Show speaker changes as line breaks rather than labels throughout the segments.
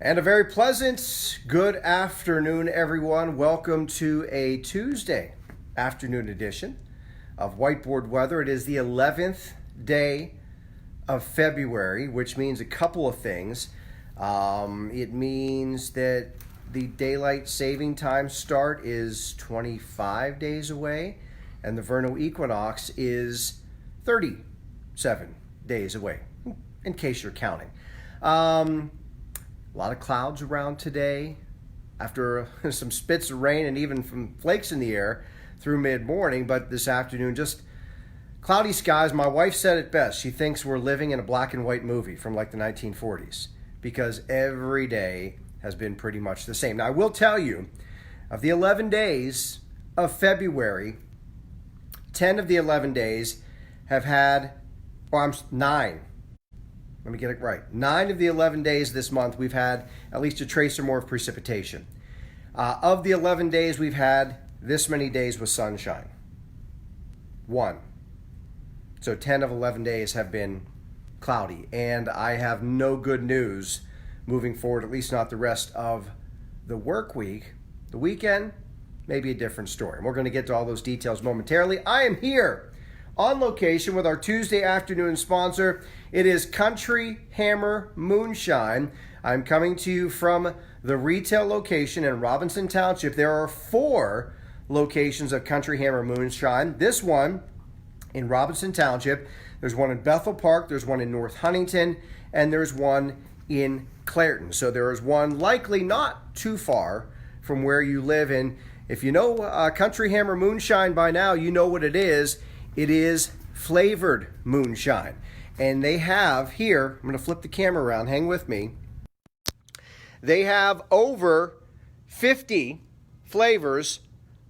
And a very pleasant good afternoon, everyone. Welcome to a Tuesday afternoon edition of Whiteboard Weather. It is the 11th day of February, which means a couple of things. It means that the daylight saving time start is 25 days away, and the vernal equinox is 37 days away, in case you're counting. A lot of clouds around today after some spits of rain and even some flakes in the air through mid-morning, but this afternoon just cloudy skies. My wife said it best. She thinks we're living in a black and white movie from like the 1940s because every day has been pretty much the same. Now, I will tell you, of the 11 days of February, 10 of the 11 days have had, nine. Let me get it right. 9 of the 11 days this month, we've had at least a trace or more of precipitation. Of the 11 days, we've had this many days with sunshine. 1. So 10 of 11 days have been cloudy. And I have no good news moving forward, at least not the rest of the work week. The weekend, maybe a different story. And we're going to get to all those details momentarily. I am here on location with our Tuesday afternoon sponsor. It is Country Hammer Moonshine. I'm coming to you from the retail location in Robinson Township. There are 4 locations of Country Hammer Moonshine. This one in Robinson Township. There's one in Bethel Park. There's one in North Huntington. And there's one in Clairton. So there is one likely not too far from where you live. And if you know Country Hammer Moonshine by now, you know what it is. It is flavored moonshine. And they have here, I'm going to flip the camera around, hang with me. They have over 50 flavors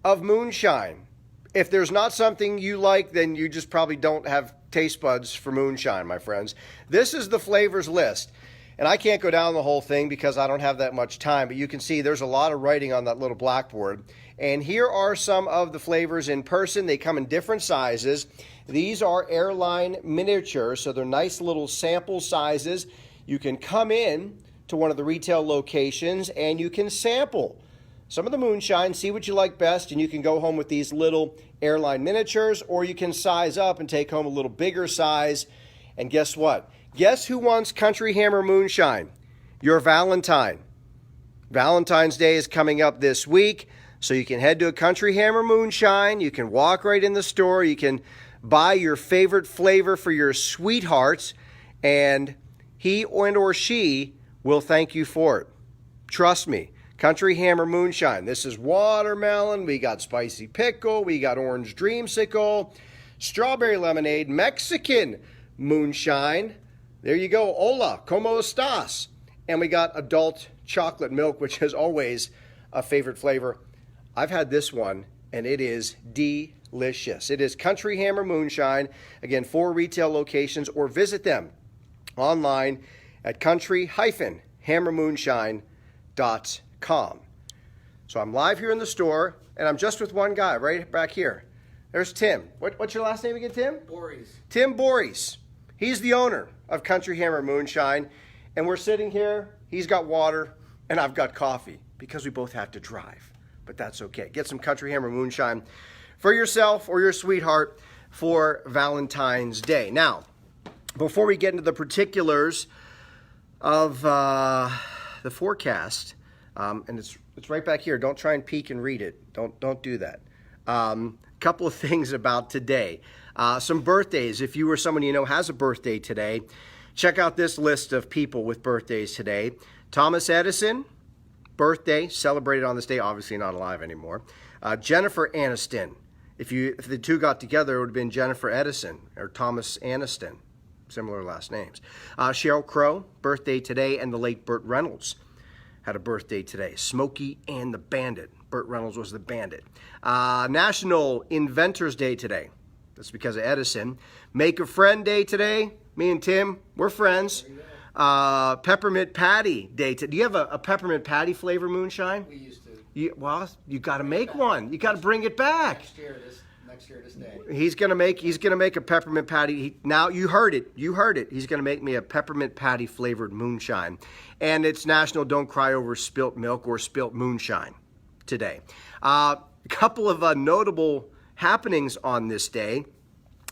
of moonshine. If there's not something you like, then you just probably don't have taste buds for moonshine, my friends. This is the flavors list. And I can't go down the whole thing because I don't have that much time, but you can see there's a lot of writing on that little blackboard. And here are some of the flavors in person. They come in different sizes. These are airline miniatures, so they're nice little sample sizes. You can come in to one of the retail locations and you can sample some of the moonshine, see what you like best, and you can go home with these little airline miniatures, or you can size up and take home a little bigger size. And guess what? Guess who wants Country Hammer Moonshine? Your Valentine. Valentine's Day is coming up this week, so you can head to a Country Hammer Moonshine. You can walk right in the store. You can buy your favorite flavor for your sweethearts, and he or she will thank you for it. Trust me. Country Hammer Moonshine. This is watermelon. We got spicy pickle. We got orange dreamsicle, strawberry lemonade, Mexican moonshine. There you go. Hola, ¿cómo estás? And we got adult chocolate milk, which is always a favorite flavor. I've had this one, and it is delicious. It is Country Hammer Moonshine. Again, 4 retail locations, or visit them online at country-hammermoonshine.com. So I'm live here in the store, and I'm just with one guy right back here. There's Tim. What's your last name again, Tim?
Boris.
Tim Boris. He's the owner of Country Hammer Moonshine, and we're sitting here. He's got water, and I've got coffee because we both have to drive, but that's okay. Get some Country Hammer Moonshine for yourself or your sweetheart for Valentine's Day. Now, before we get into the particulars of the forecast, and it's right back here. Don't try and peek and read it. Don't do that. Couple of things about today. Some birthdays. If you or someone you know has a birthday today, check out this list of people with birthdays today. Thomas Edison, birthday, celebrated on this day, obviously not alive anymore. Jennifer Aniston. If the two got together, it would have been Jennifer Edison or Thomas Aniston. Similar last names. Sheryl Crow, birthday today, and the late Burt Reynolds had a birthday today. Smokey and the Bandit. Burt Reynolds was the bandit. National Inventors Day today. That's because of Edison. Make a Friend Day today. Me and Tim, we're friends. Peppermint Patty Day. Do you have a peppermint patty flavor moonshine?
We used to.
You got to make one. You got to bring it back.
Next year, this Mike's here to stay.
He's gonna make a peppermint patty. Now you heard it. He's gonna make me a peppermint patty flavored moonshine, and it's National Don't Cry Over Spilt Milk or Spilt Moonshine today. A couple of notable happenings on this day.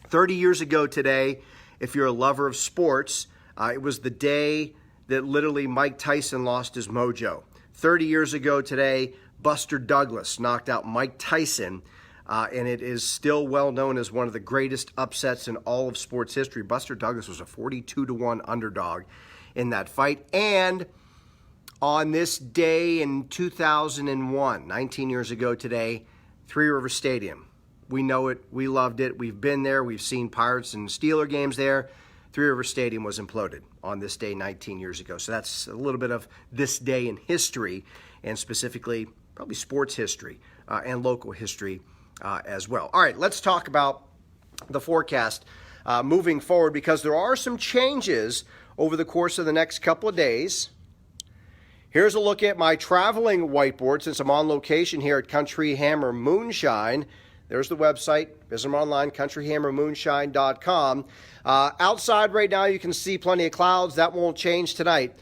30 years ago today, if you're a lover of sports, it was the day that literally Mike Tyson lost his mojo. 30 years ago today, Buster Douglas knocked out Mike Tyson, and it is still well known as one of the greatest upsets in all of sports history. Buster Douglas was a 42-1 underdog in that fight. And on this day in 2001, 19 years ago today, Three River Stadium. We know it. We loved it. We've been there. We've seen Pirates and Steeler games there. Three River Stadium was imploded on this day 19 years ago. So that's a little bit of this day in history, and specifically probably sports history and local history as well. All right, let's talk about the forecast moving forward, because there are some changes over the course of the next couple of days. Here's a look at my traveling whiteboard since I'm on location here at Country Hammer Moonshine. There's the website. Visit them online, countryhammermoonshine.com. Outside right now, you can see plenty of clouds. That won't change tonight.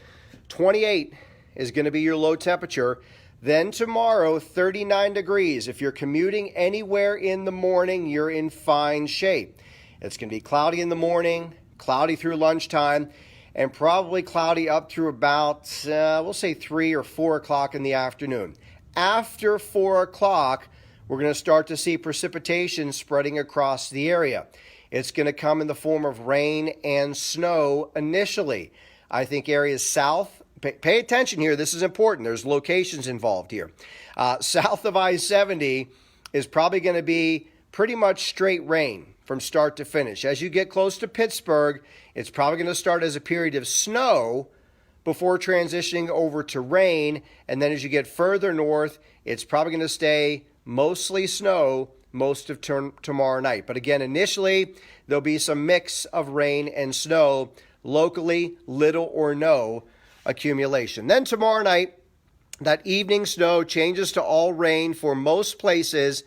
28 is going to be your low temperature. Then tomorrow, 39 degrees. If you're commuting anywhere in the morning, you're in fine shape. It's going to be cloudy in the morning, cloudy through lunchtime, and probably cloudy up through about, we'll say 3 or 4 o'clock in the afternoon. After 4 o'clock, we're going to start to see precipitation spreading across the area. It's going to come in the form of rain and snow initially. I think areas south, pay attention here, this is important. There's locations involved here. South of I-70 is probably going to be pretty much straight rain from start to finish. As you get close to Pittsburgh, it's probably going to start as a period of snow before transitioning over to rain. And then as you get further north, it's probably going to stay mostly snow most of tomorrow night. But again, initially, there'll be some mix of rain and snow, locally little or no accumulation. Then tomorrow night, that evening snow changes to all rain for most places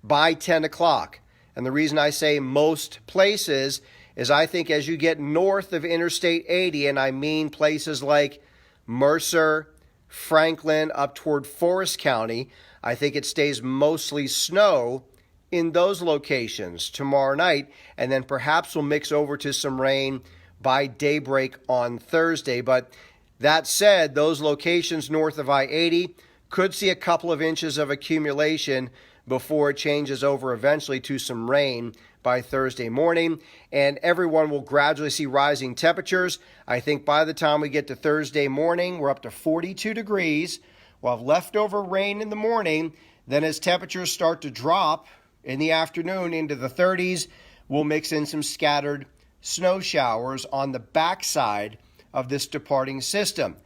by 10 o'clock. And the reason I say most places is I think as you get north of Interstate 80, and I mean places like Mercer, Franklin, up toward Forest County, I think it stays mostly snow in those locations tomorrow night, and then perhaps we'll mix over to some rain by daybreak on Thursday. But that said, those locations north of I-80 could see a couple of inches of accumulation before it changes over eventually to some rain by Thursday morning, and everyone will gradually see rising temperatures. I think by the time we get to Thursday morning, we're up to 42 degrees. We'll have leftover rain in the morning. Then as temperatures start to drop in the afternoon into the 30s, we'll mix in some scattered snow showers on the backside of this departing system.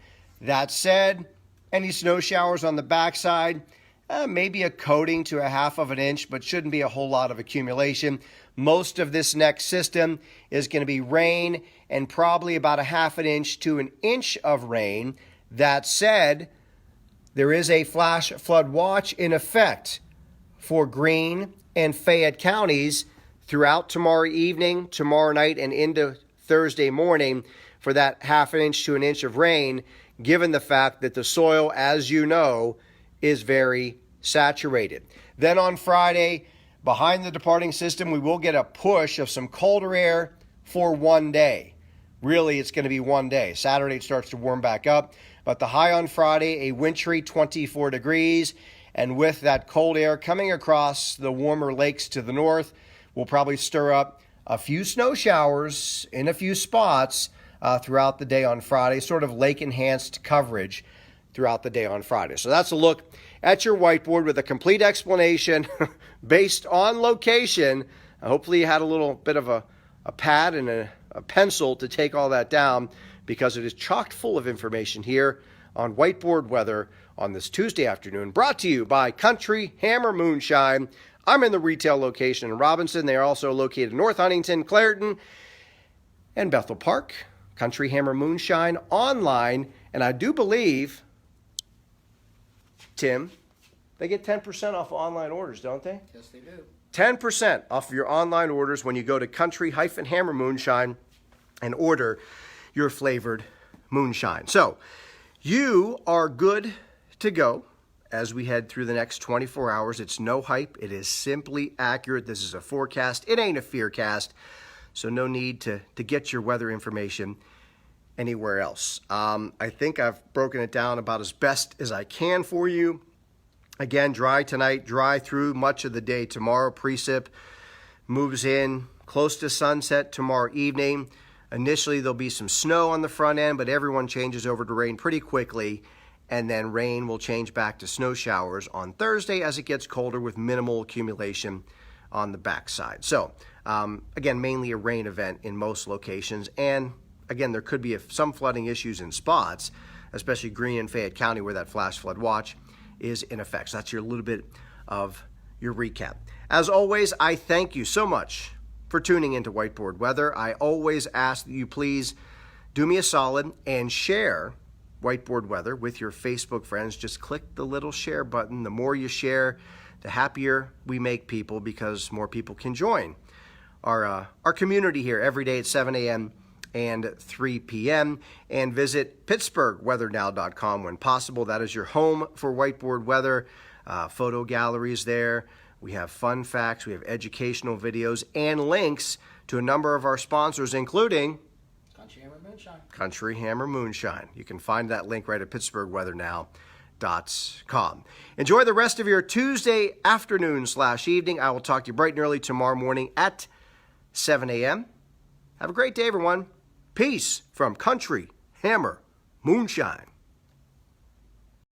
That said, any snow showers on the backside, maybe a coating to a half of an inch, but shouldn't be a whole lot of accumulation. Most of this next system is going to be rain and probably about a half an inch to an inch of rain. That said, there is a flash flood watch in effect for Greene and Fayette counties throughout tomorrow evening, tomorrow night, and into Thursday morning for that half an inch to an inch of rain, given the fact that the soil, as you know, is very saturated. Then on Friday, behind the departing system, we will get a push of some colder air for one day. Really, it's going to be one day. Saturday, it starts to warm back up. But the high on Friday, a wintry 24 degrees. And with that cold air coming across the warmer lakes to the north, we'll probably stir up a few snow showers in a few spots throughout the day on Friday, sort of lake-enhanced coverage throughout the day on Friday. So that's a look at your whiteboard with a complete explanation based on location. Hopefully you had a little bit of a pad and a pencil to take all that down, because it is chock full of information here on Whiteboard Weather on this Tuesday afternoon, brought to you by Country Hammer Moonshine. I'm in the retail location in Robinson. They are also located in North Huntington, Clairton, and Bethel Park. Country Hammer Moonshine online. And I do believe, Tim, they get 10% off online orders, don't they?
Yes, they do.
10% off of your online orders when you go to country-hammer moonshine and order your flavored moonshine. So you are good to go as we head through the next 24 hours. It's no hype. It is simply accurate. This is a forecast. It ain't a fearcast. So no need to get your weather information anywhere else. I think I've broken it down about as best as I can for you. Again, dry tonight, dry through much of the day tomorrow. Precip moves in close to sunset tomorrow evening. Initially, there'll be some snow on the front end, but everyone changes over to rain pretty quickly. And then rain will change back to snow showers on Thursday as it gets colder with minimal accumulation on the backside. So, again, mainly a rain event in most locations. And, again, there could be some flooding issues in spots, especially Greene and Fayette County where that flash flood watch is in effect. So that's your little bit of your recap. As always, I thank you so much for tuning into Whiteboard Weather. I always ask that you please do me a solid and share Whiteboard Weather with your Facebook friends. Just click the little share button. The more you share, the happier we make people because more people can join our community here every day at 7 a.m. and 3 p.m. And visit PittsburghWeatherNow.com when possible. That is your home for Whiteboard Weather. Photo galleries there. We have fun facts. We have educational videos and links to a number of our sponsors, including Country Hammer Moonshine. You can find that link right at PittsburghWeatherNow.com. Enjoy the rest of your Tuesday afternoon/evening. I will talk to you bright and early tomorrow morning at 7 a.m. Have a great day, everyone. Peace from Country Hammer Moonshine.